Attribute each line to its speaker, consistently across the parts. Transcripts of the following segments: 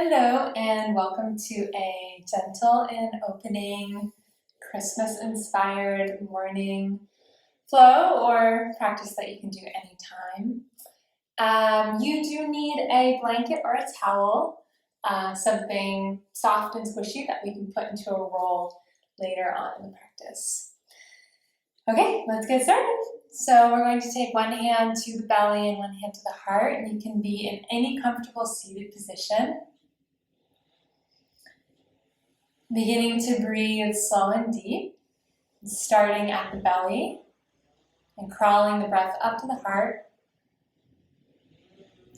Speaker 1: Hello and welcome to a gentle and opening Christmas-inspired morning flow or practice that you can do anytime. You do need a blanket or a towel, something soft and squishy that we can put into a roll later on in the practice. Okay, let's get started. So we're going to take one hand to the belly and one hand to the heart, and you can be in any comfortable seated position. Beginning to breathe slow and deep, starting at the belly and crawling the breath up to the heart.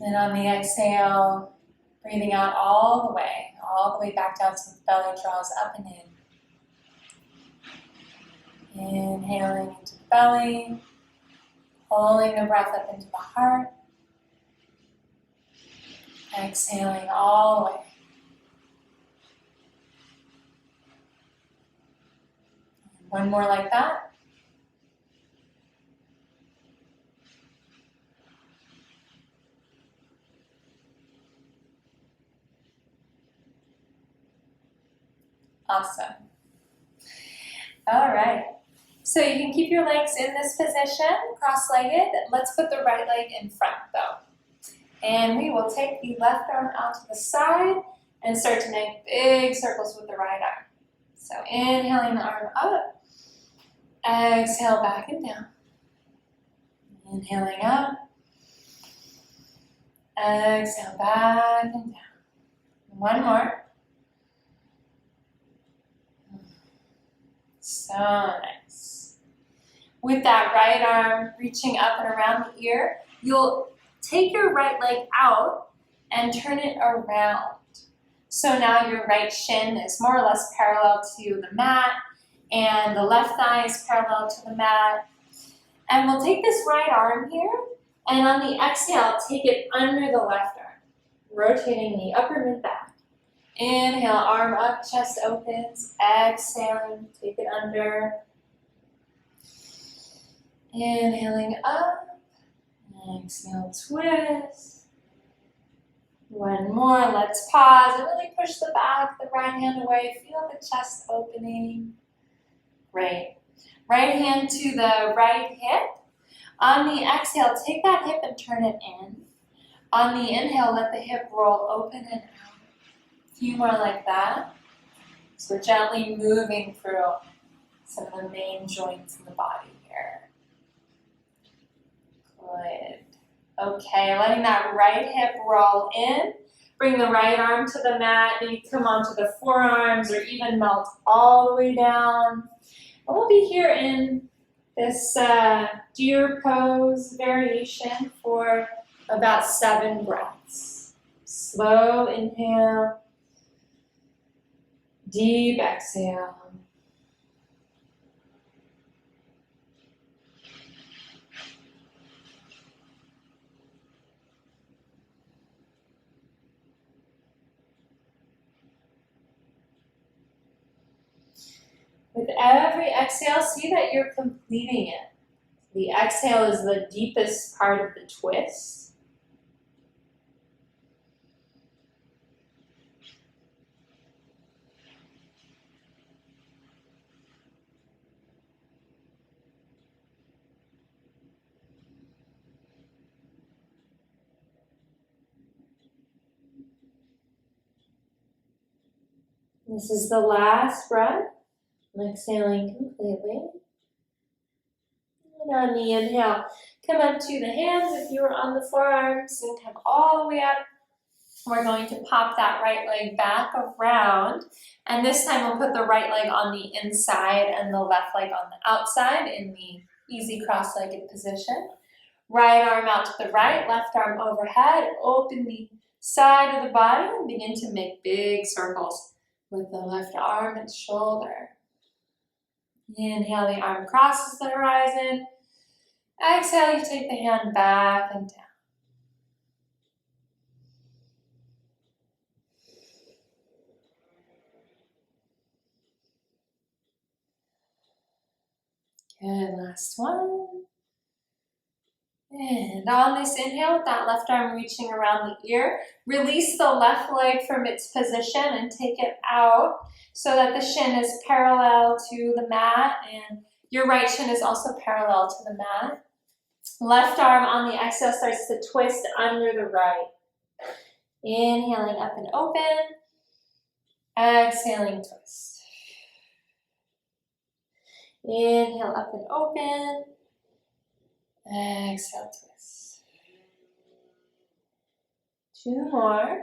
Speaker 1: And on the exhale, breathing out all the way back down so the belly draws up and in. Inhaling into the belly, pulling the breath up into the heart. Exhaling all the way. One more like that. Awesome. All right. So you can keep your legs in this position, cross-legged. Let's put the right leg in front though. And we will take the left arm out to the side and start to make big circles with the right arm. So inhaling the arm up. Exhale back and down. Inhaling up. Exhale back and down. One more. So nice. With that right arm reaching up and around the ear, you'll take your right leg out and turn it around. So now your right shin is more or less parallel to the mat, and the left thigh is parallel to the mat. And we'll take this right arm here, and on the exhale, take it under the left arm, rotating the upper mid back. Inhale, arm up, chest opens. Exhaling, take it under. Inhaling up. Exhale, twist. One more, let's pause and really push the back, the right hand away. Feel the chest opening. Great. Right hand to the right hip. On the exhale, take that hip and turn it in. On the inhale, let the hip roll open and out. A few more like that. So we're gently moving through some of the main joints in the body here. Good. Okay, letting that right hip roll in. Bring the right arm to the mat. Maybe come onto the forearms or even melt all the way down. And we'll be here in this deer pose variation for about 7 breaths. Slow inhale. Deep exhale. With every exhale, see that you're completing it. The exhale is the deepest part of the twist. This is the last breath. Exhaling completely. And on the inhale, come up to the hands if you are on the forearms and come all the way up. We're going to pop that right leg back around. And this time we'll put the right leg on the inside and the left leg on the outside in the easy cross-legged position. Right arm out to the right, left arm overhead. Open the side of the body and begin to make big circles with the left arm and shoulder. Inhale, the arm crosses the horizon. Exhale, you take the hand back and down. Good, last one. And on this inhale, with that left arm reaching around the ear, release the left leg from its position and take it out so that the shin is parallel to the mat and your right shin is also parallel to the mat. Left arm on the exhale starts to twist under the right. Inhaling up and open. Exhaling, twist. Inhale up and open. Exhale, twist. 2 more.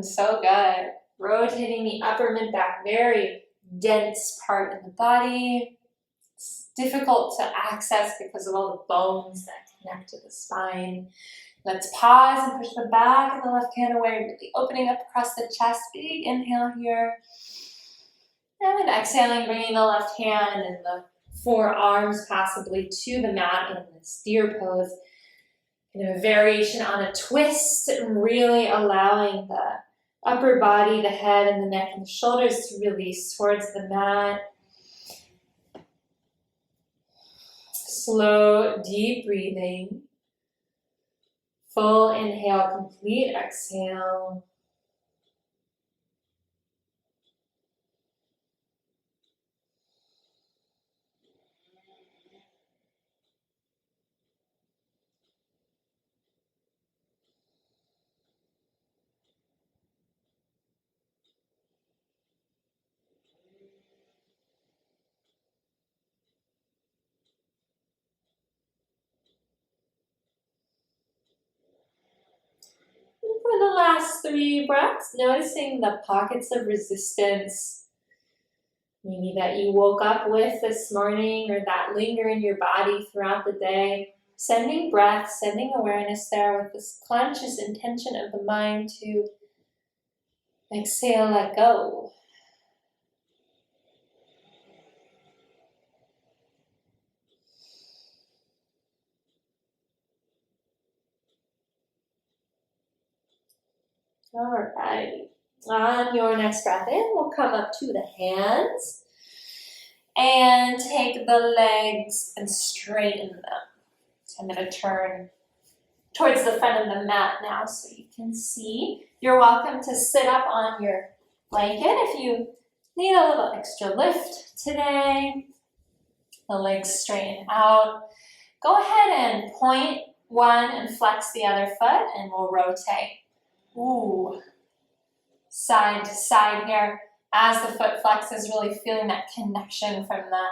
Speaker 1: So good. Rotating the upper mid-back, very dense part in the body. It's difficult to access because of all the bones that connect to the spine. Let's pause and push the back of the left hand away, really opening up across the chest. Big inhale here. And with exhaling, bringing the left hand and the forearms possibly to the mat in this deer pose. Kind of a variation on a twist, and really allowing the upper body, the head and the neck and the shoulders to release towards the mat. Slow, deep breathing. Full inhale, complete exhale. For the last 3 breaths, noticing the pockets of resistance, maybe that you woke up with this morning or that linger in your body throughout the day. Sending breath, sending awareness there with this conscious intention of the mind to exhale, let go. All right. On your next breath in, we'll come up to the hands and take the legs and straighten them. So I'm going to turn towards the front of the mat now so you can see. You're welcome to sit up on your blanket if you need a little extra lift today. The legs straighten out. Go ahead and point one and flex the other foot and we'll rotate. Ooh, side to side here. As the foot flexes, really feeling that connection from the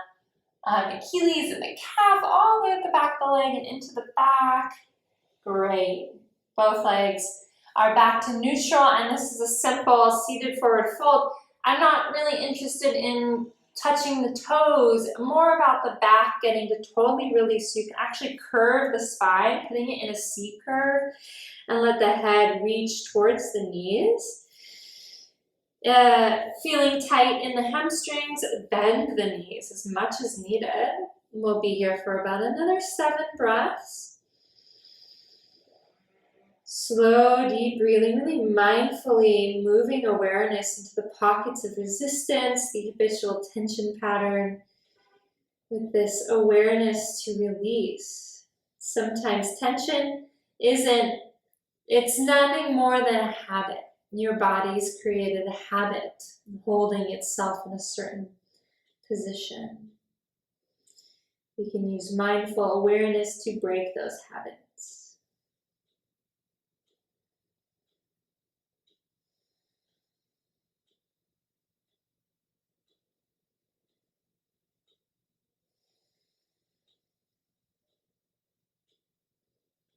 Speaker 1: Achilles and the calf all the way at the back of the leg and into the back. Great. Both legs are back to neutral, and this is a simple seated forward fold. I'm not really interested in touching the toes, more about the back getting to totally release. So you can actually curve the spine, putting it in a C curve, and let the head reach towards the knees. Feeling tight in the hamstrings, bend the knees as much as needed. We'll be here for about another 7 breaths. Slow, deep breathing, really mindfully moving awareness into the pockets of resistance, the habitual tension pattern, with this awareness to release. Sometimes tension it's nothing more than a habit. Your body's created a habit of holding itself in a certain position. We can use mindful awareness to break those habits.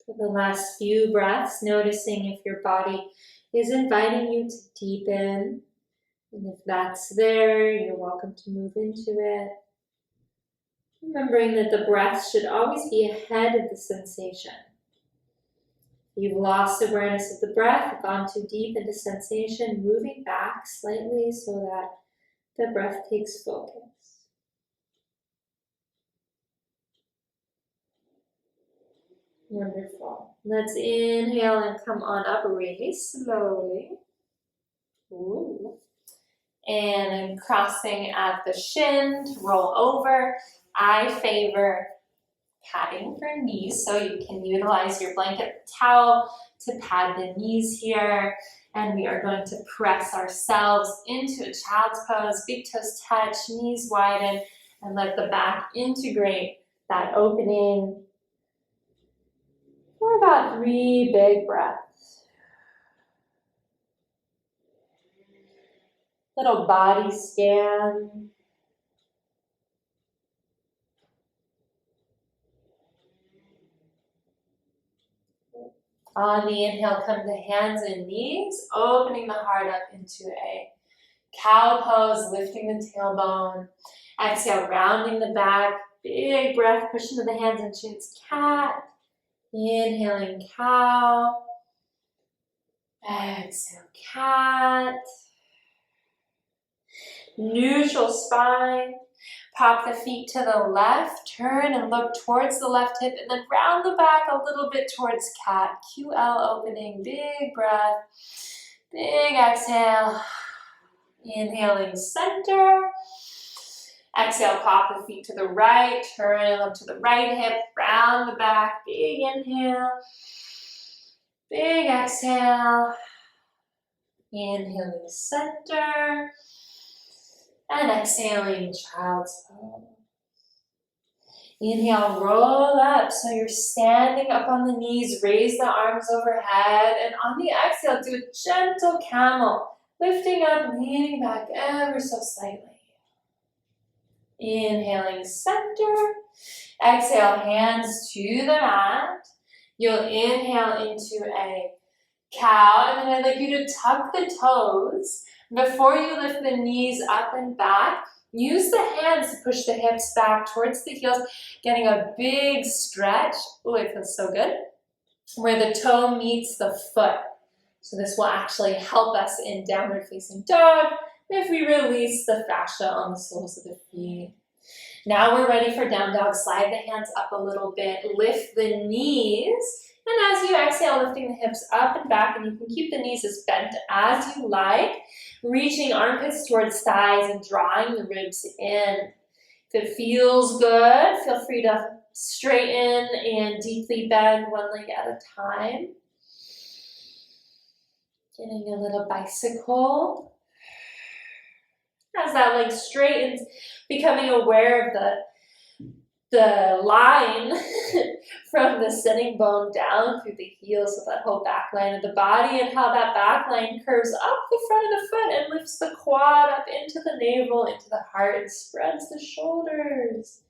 Speaker 1: For the last few breaths, noticing if your body is inviting you to deepen. And if that's there, you're welcome to move into it. Remembering that the breath should always be ahead of the sensation. You've lost awareness of the breath, gone too deep into sensation, moving back slightly so that the breath takes focus. Wonderful. Let's inhale and come on up really slowly. Ooh. And crossing at the shin to roll over. I favor padding for knees, so you can utilize your blanket towel to pad the knees here. And we are going to press ourselves into a child's pose, big toes touch, knees widen, and let the back integrate that opening for about 3 big breaths. Little body scan. On the inhale, come to hands and knees, opening the heart up into a cow pose, lifting the tailbone. Exhale, rounding the back, big breath, push into the hands and shins, cat. Inhaling, cow. Exhale, cat. Neutral spine. Pop the feet to the left, turn and look towards the left hip, and then round the back a little bit towards cat. QL opening, big breath, big exhale. Inhaling, center. Exhale, pop the feet to the right, turn and look to the right hip, round the back, big inhale, big exhale. Inhaling, center. And exhaling, child's pose. Inhale, roll up. So you're standing up on the knees, raise the arms overhead. And on the exhale, do a gentle camel. Lifting up, leaning back ever so slightly. Inhaling, center. Exhale, hands to the mat. You'll inhale into a cow. And then I'd like you to tuck the toes. Before you lift the knees up and back, use the hands to push the hips back towards the heels, getting a big stretch. Oh, it feels so good. Where the toe meets the foot. So this will actually help us in downward facing dog if we release the fascia on the soles of the feet. Now we're ready for down dog. Slide the hands up a little bit, lift the knees. And as you exhale, lifting the hips up and back, and you can keep the knees as bent as you like, reaching armpits towards thighs and drawing the ribs in. If it feels good, feel free to straighten and deeply bend one leg at a time. Getting a little bicycle. As that leg straightens, becoming aware of the line from the sitting bone down through the heels of that whole back line of the body, and how that back line curves up the front of the foot and lifts the quad up into the navel, into the heart, and spreads the shoulders.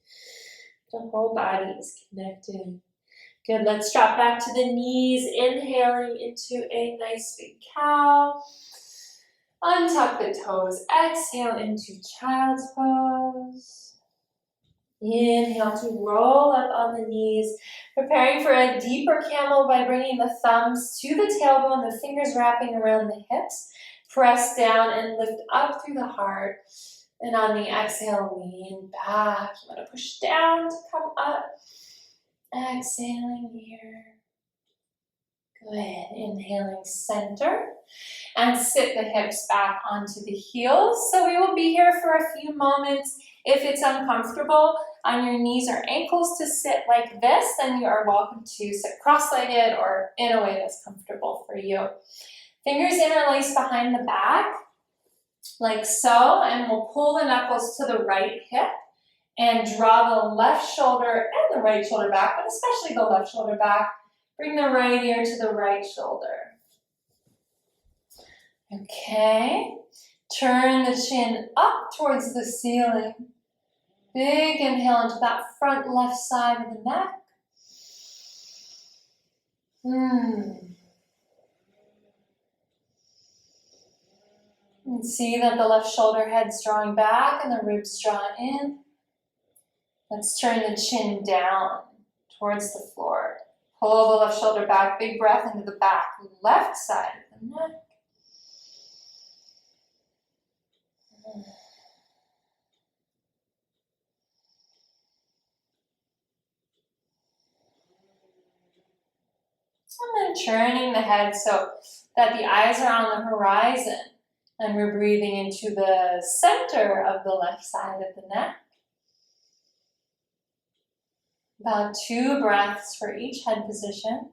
Speaker 1: The whole body is connected. Good, let's drop back to the knees, inhaling into a nice big cow. Untuck the toes, exhale into child's pose. Inhale to roll up on the knees, preparing for a deeper camel by bringing the thumbs to the tailbone, the fingers wrapping around the hips. Press down and lift up through the heart. And on the exhale, lean back. You want to push down to come up. Exhaling here. Good. Inhaling, center. And sit the hips back onto the heels. So we will be here for a few moments. If it's uncomfortable on your knees or ankles to sit like this, then you are welcome to sit cross-legged or in a way that's comfortable for you. Fingers interlace behind the back, like so, and we'll pull the knuckles to the right hip and draw the left shoulder and the right shoulder back, but especially the left shoulder back. Bring the right ear to the right shoulder. Okay, turn the chin up towards the ceiling. Big inhale into that front left side of the neck. And see that the left shoulder head's drawing back and the ribs draw in. Let's turn the chin down towards the floor. Pull the left shoulder back, big breath into the back, left side of the neck. And then turning the head so that the eyes are on the horizon. And we're breathing into the center of the left side of the neck. About 2 breaths for each head position.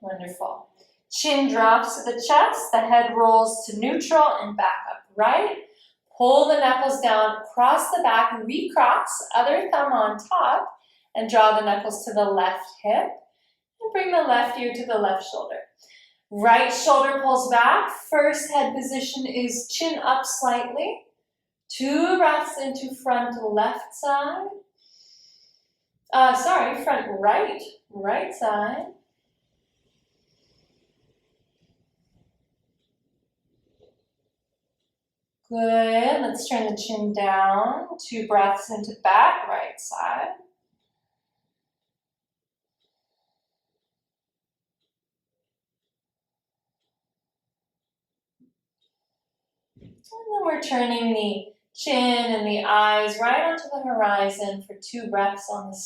Speaker 1: Wonderful. Chin drops to the chest, the head rolls to neutral and back upright. Pull the knuckles down, cross the back, recross, other thumb on top, and draw the knuckles to the left hip. And bring the left ear to the left shoulder. Right shoulder pulls back. First head position is chin up slightly. 2 breaths into front left side. Front right side. Good, let's turn the chin down. 2 breaths into back right side. And then we're turning the chin and the eyes right onto the horizon for 2 breaths on the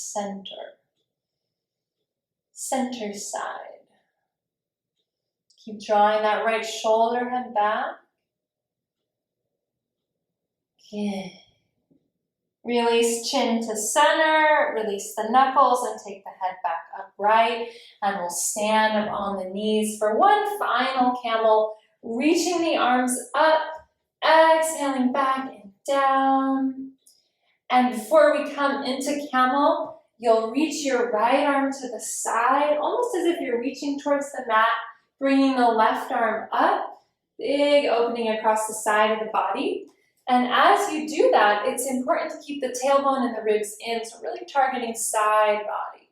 Speaker 1: center side. Keep drawing that right shoulder head back. Good. Release chin to center, release the knuckles and take the head back upright. And we'll stand up on the knees for one final camel, reaching the arms up, exhaling back and down. And before we come into camel, you'll reach your right arm to the side, almost as if you're reaching towards the mat, bringing the left arm up, big opening across the side of the body. And as you do that, it's important to keep the tailbone and the ribs in, so really targeting side body.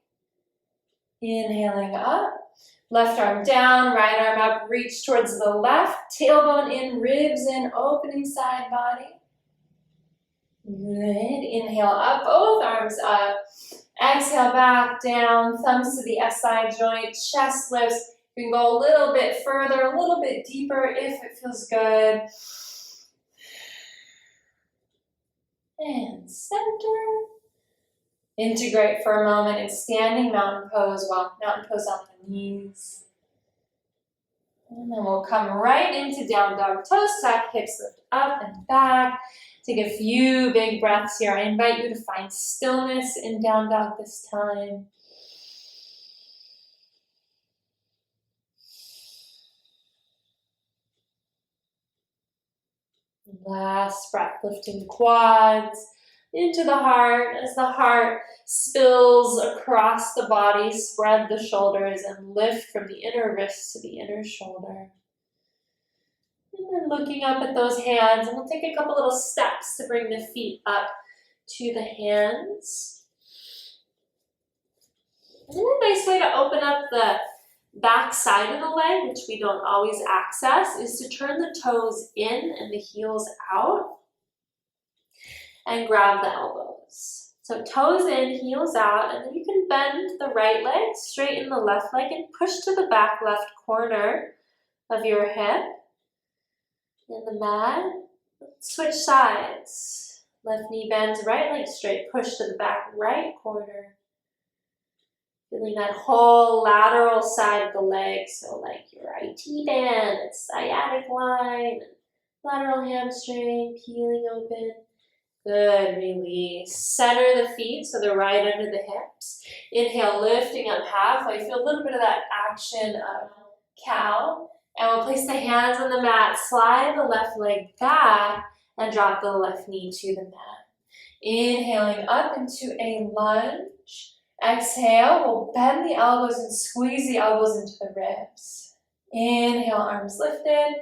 Speaker 1: Inhaling up, left arm down, right arm up, reach towards the left, tailbone in, ribs in, opening side body. Good, inhale up, both arms up. Exhale back down, thumbs to the SI joint, chest lifts. You can go a little bit further, a little bit deeper if it feels good. And center. Integrate for a moment in standing mountain pose on the knees. And then we'll come right into down dog, toes tuck, hips lift up and back. Take a few big breaths here. I invite you to find stillness in down dog this time. Last breath, lifting the quads into the heart. As the heart spills across the body, spread the shoulders and lift from the inner wrist to the inner shoulder. And then looking up at those hands, and we'll take a couple little steps to bring the feet up to the hands. And then a nice way to open up the back side of the leg, which we don't always access, is to turn the toes in and the heels out and grab the elbows. So toes in, heels out, and then you can bend the right leg, straighten the left leg, and push to the back left corner of your hip in the mat. Switch sides. Left knee bends, right leg straight, push to the back right corner. Feeling that whole lateral side of the leg, so like your IT band, and sciatic line, and lateral hamstring, peeling open. Good, release. Center the feet so they're right under the hips. Inhale, lifting up halfway. Feel a little bit of that action of cow. And we'll place the hands on the mat, slide the left leg back, and drop the left knee to the mat. Inhaling up into a lunge. Exhale, we'll bend the elbows and squeeze the elbows into the ribs. Inhale, arms lifted.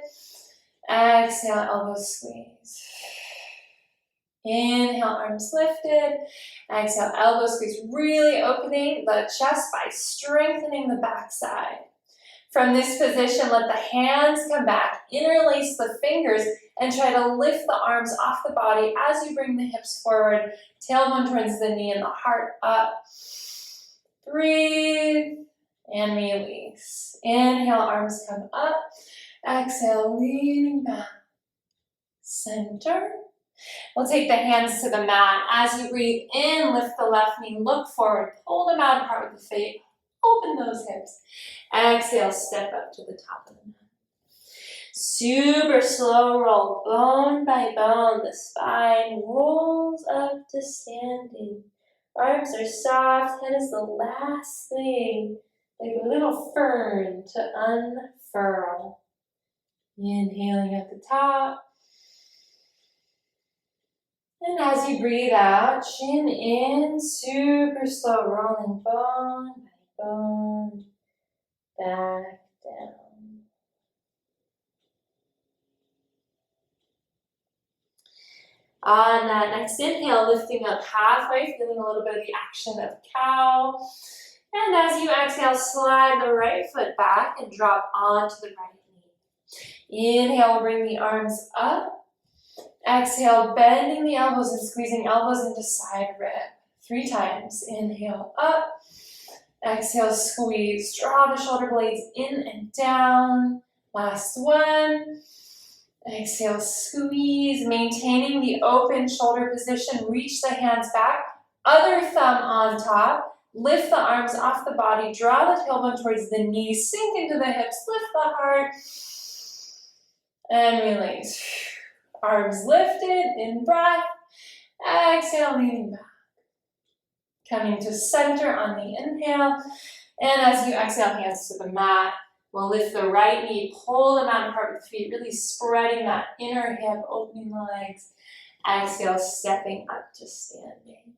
Speaker 1: Exhale, elbows squeeze. Inhale, arms lifted. Exhale, elbows squeeze. Really opening the chest by strengthening the backside. From this position, let the hands come back. Interlace the fingers and try to lift the arms off the body as you bring the hips forward. Tailbone towards the knee and the heart up. Breathe and release. Inhale, arms come up. Exhale, leaning back. Center. We'll take the hands to the mat. As you breathe in, lift the left knee, look forward, pull them out apart with the feet. Open those hips. Exhale, step up to the top of the mat. Super slow roll, bone by bone. The spine rolls up to standing. Arms are soft. Head is the last thing, like a little fern, to unfurl. Inhaling at the top. And as you breathe out, chin in, super slow, rolling bone by bone, back down. On that next inhale, lifting up halfway, feeling a little bit of the action of cow. And as you exhale, slide the right foot back and drop onto the right knee. Inhale, bring the arms up. Exhale, bending the elbows and squeezing elbows into side rib. 3 times. Inhale, up. Exhale, squeeze. Draw the shoulder blades in and down. Last one. Exhale, squeeze. Maintaining the open shoulder position. Reach the hands back. Other thumb on top. Lift the arms off the body. Draw the tailbone towards the knees. Sink into the hips. Lift the heart. And release. Arms lifted, in breath, exhale, leaning back. Coming to center on the inhale, and as you exhale, hands to the mat, we'll lift the right knee, pull the mat apart with the feet, really spreading that inner hip, opening the legs. Exhale, stepping up to standing.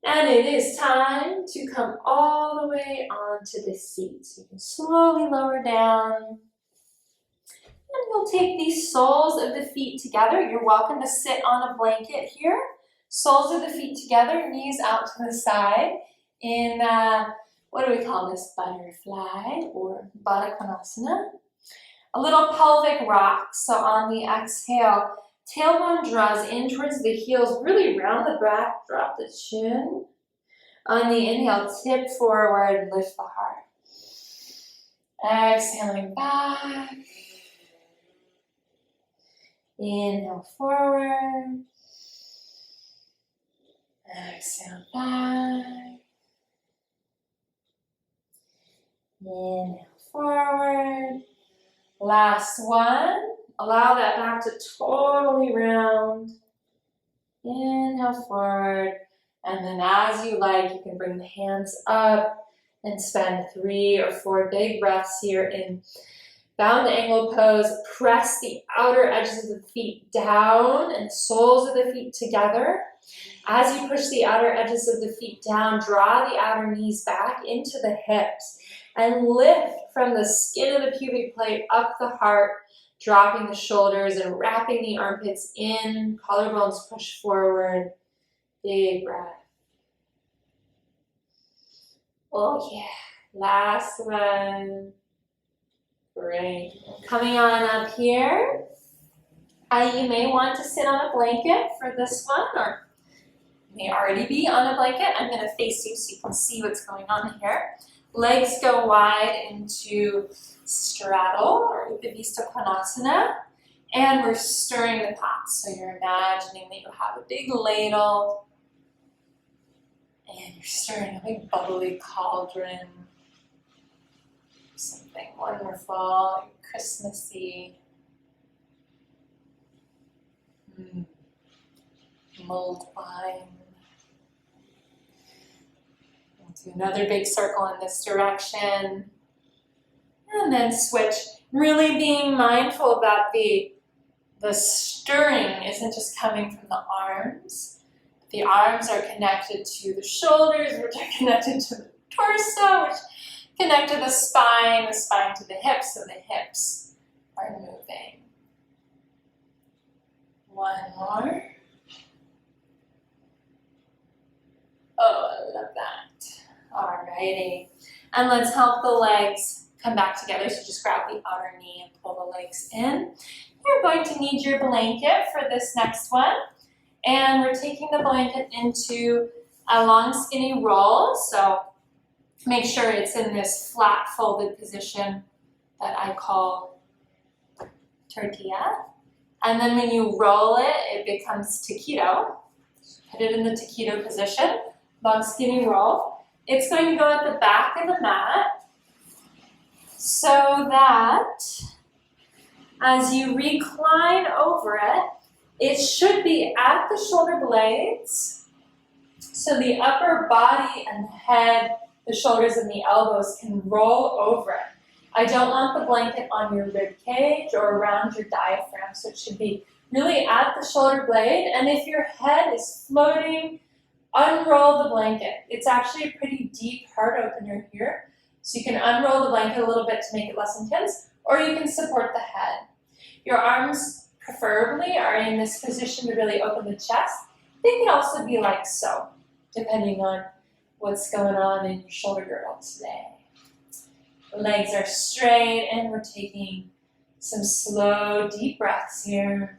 Speaker 1: And it is time to come all the way onto the seat. So you can slowly lower down. And we'll take the soles of the feet together. You're welcome to sit on a blanket here. Soles of the feet together, knees out to the side in, what do we call this? Butterfly or Badakanasana. A little pelvic rock. So on the exhale, tailbone draws in towards the heels, really round the back, drop the chin. On the inhale, tip forward, lift the heart. Exhaling back. Inhale forward. Exhale back. Inhale forward. Last one. Allow that back to totally round. Inhale forward. And then as you like, you can bring the hands up and spend 3 or 4 big breaths here in bound angle pose. Press the outer edges of the feet down and the soles of the feet together. As you push the outer edges of the feet down, draw the outer knees back into the hips and lift from the skin of the pubic plate up the heart, dropping the shoulders and wrapping the armpits in. Collarbones push forward. Big breath. Oh yeah. Last one. Great. Coming on up here. You may want to sit on a blanket for this one, or you may already be on a blanket. I'm going to face you so you can see what's going on here. Legs go wide into straddle or Konasana, and we're stirring the pots. So you're imagining that you have a big ladle, and you're stirring a big bubbly cauldron. Something wonderful, Christmassy. Mulled wine. We'll do another big circle in this direction. And then switch. Really being mindful that the stirring isn't just coming from the arms. The arms are connected to the shoulders, which are connected to the torso, which connect to the spine to the hips, so the hips are moving. One more. Oh, I love that. Alrighty. And let's help the legs come back together. So just grab the outer knee and pull the legs in. You're going to need your blanket for this next one. And we're taking the blanket into a long skinny roll. So make sure it's in this flat folded position that I call tortilla. And then when you roll it, it becomes taquito. Put it in the taquito position, long skinny roll. It's going to go at the back of the mat so that As you recline over it, it should be at the shoulder blades, so the upper body and the head, the shoulders and the elbows can roll over it. I don't want the blanket on your rib cage or around your diaphragm, so it should be really at the shoulder blade. And if your head is floating, unroll the blanket. It's actually a pretty deep heart opener here, so you can unroll the blanket a little bit to make it less intense, or you can support the head. Your arms preferably are in this position to really open the chest. They can also be like so, depending on what's going on in your shoulder girdle today. The legs are straight and we're taking some slow, deep breaths here.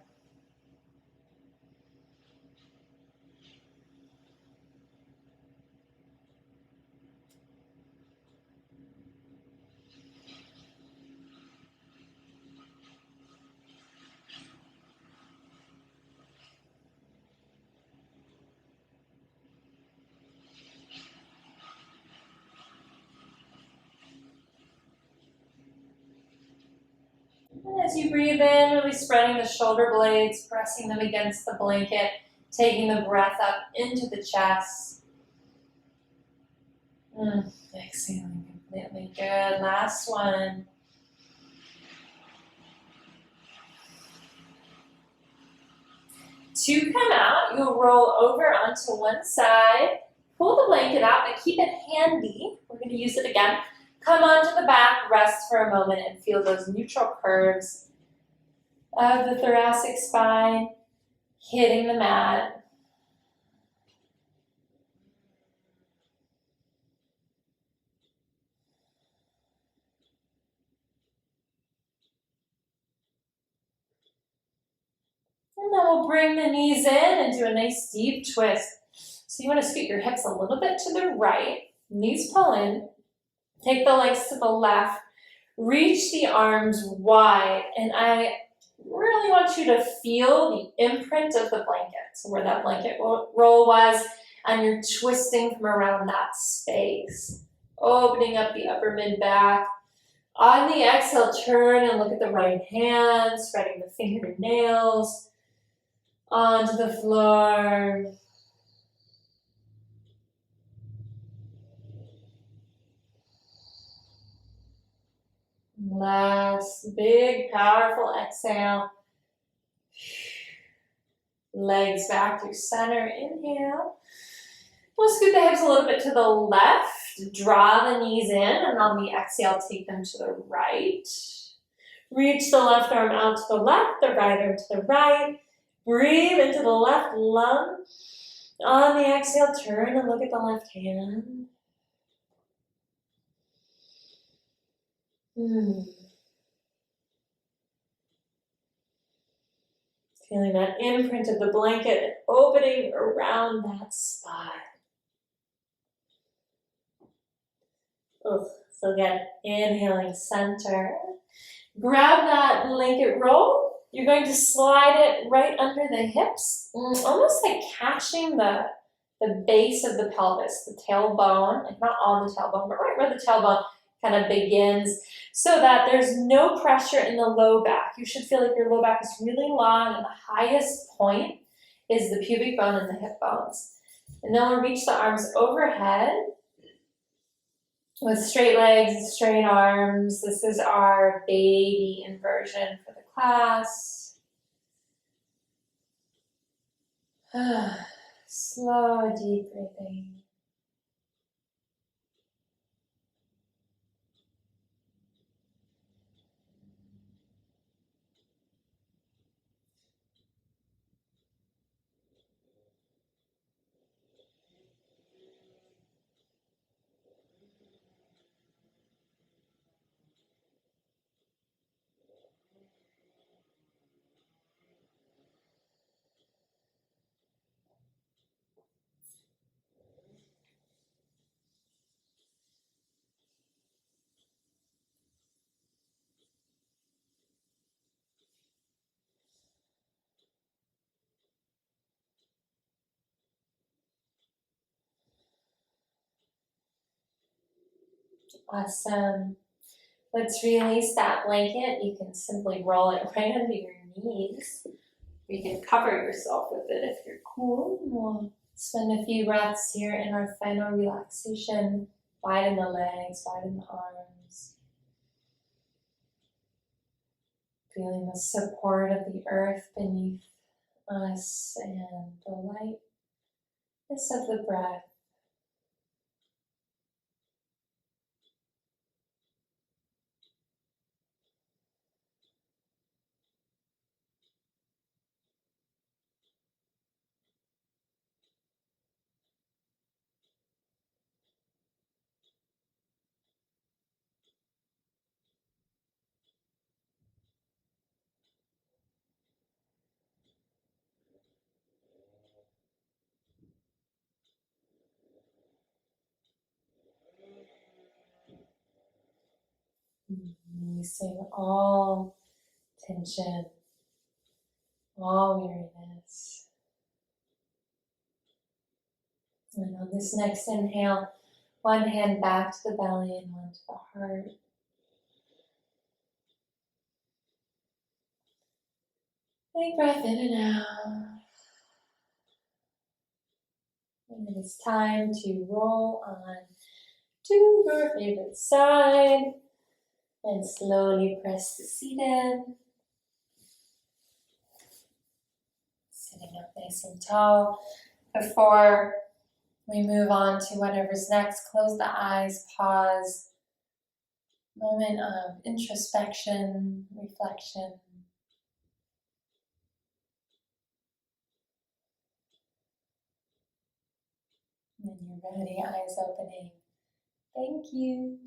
Speaker 1: And as you breathe in, really spreading the shoulder blades, pressing them against the blanket, taking the breath up into the chest. Exhaling completely. Good. Last one. To come out, you'll roll over onto one side, pull the blanket out, but keep it handy. We're going to use it again. Come onto the back, rest for a moment, and feel those neutral curves of the thoracic spine hitting the mat. And then we'll bring the knees in and do a nice deep twist. So you want to scoot your hips a little bit to the right, knees pull in, take the legs to the left, reach the arms wide, and I really want you to feel the imprint of the blanket, so where that blanket roll was, and you're twisting from around that space, opening up the upper mid-back. On the exhale, turn and look at the right hand, spreading the fingernails onto the floor. Last big, powerful exhale. Legs back to center. Inhale. We'll scoot the hips a little bit to the left. Draw the knees in, and on the exhale, take them to the right. Reach the left arm out to the left, the right arm to the right. Breathe into the left lung. On the exhale, turn and look at the left hand. Feeling that imprint of the blanket opening around that spot. So again, inhaling center. Grab that blanket roll. You're going to slide it right under the hips, almost like catching the base of the pelvis, the tailbone, like not on the tailbone, but right where the tailbone kind of begins, so that there's no pressure in the low back. You should feel like your low back is really long, and the highest point is the pubic bone and the hip bones. And then we'll reach the arms overhead with straight legs and straight arms. This is our baby inversion for the class. Slow, deep breathing. Awesome. Let's release that blanket. You can simply roll it right under your knees. You can cover yourself with it if you're cool. We'll spend a few breaths here in our final relaxation. Widen the legs, widen the arms. Feeling the support of the earth beneath us and the lightness of the breath. Releasing all tension, all weariness. And on this next inhale, one hand back to the belly and one to the heart. Big breath in and out. And it is time to roll on to your favorite side and slowly press the seat in. Sitting up nice and tall. Before we move on to whatever's next, close the eyes, pause. Moment of introspection, reflection. When you're ready, eyes opening. Thank you.